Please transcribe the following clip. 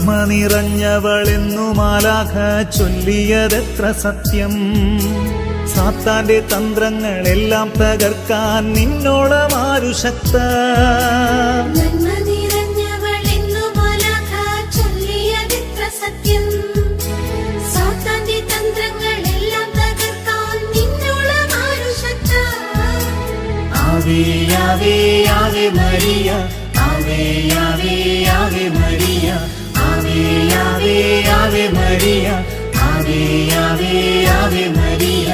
നന്മ നിറഞ്ഞവളെന്നു മാലാഖ ചൊല്ലിയതെത്ര സത്യം. സാത്താന്റെ തന്ത്രങ്ങളെല്ലാം തകർക്കാൻ നിന്നോളമാരു ശക്ത. നന്മ നിറഞ്ഞവളെന്നു മാലാഖ ചൊല്ലിയതെത്ര സത്യം. സാത്താന്റെ തന്ത്രങ്ങളെല്ലാം തകർക്കാൻ നിന്നോളമാരു ശക്ത. ആവേ ആവേ ആവേ മരിയ, ആവേ ആവേ ആവേ മരിയ, ആവേ ആവേ ആവേ മരിയ, ആവേ ആവേ ആവേ മരിയ.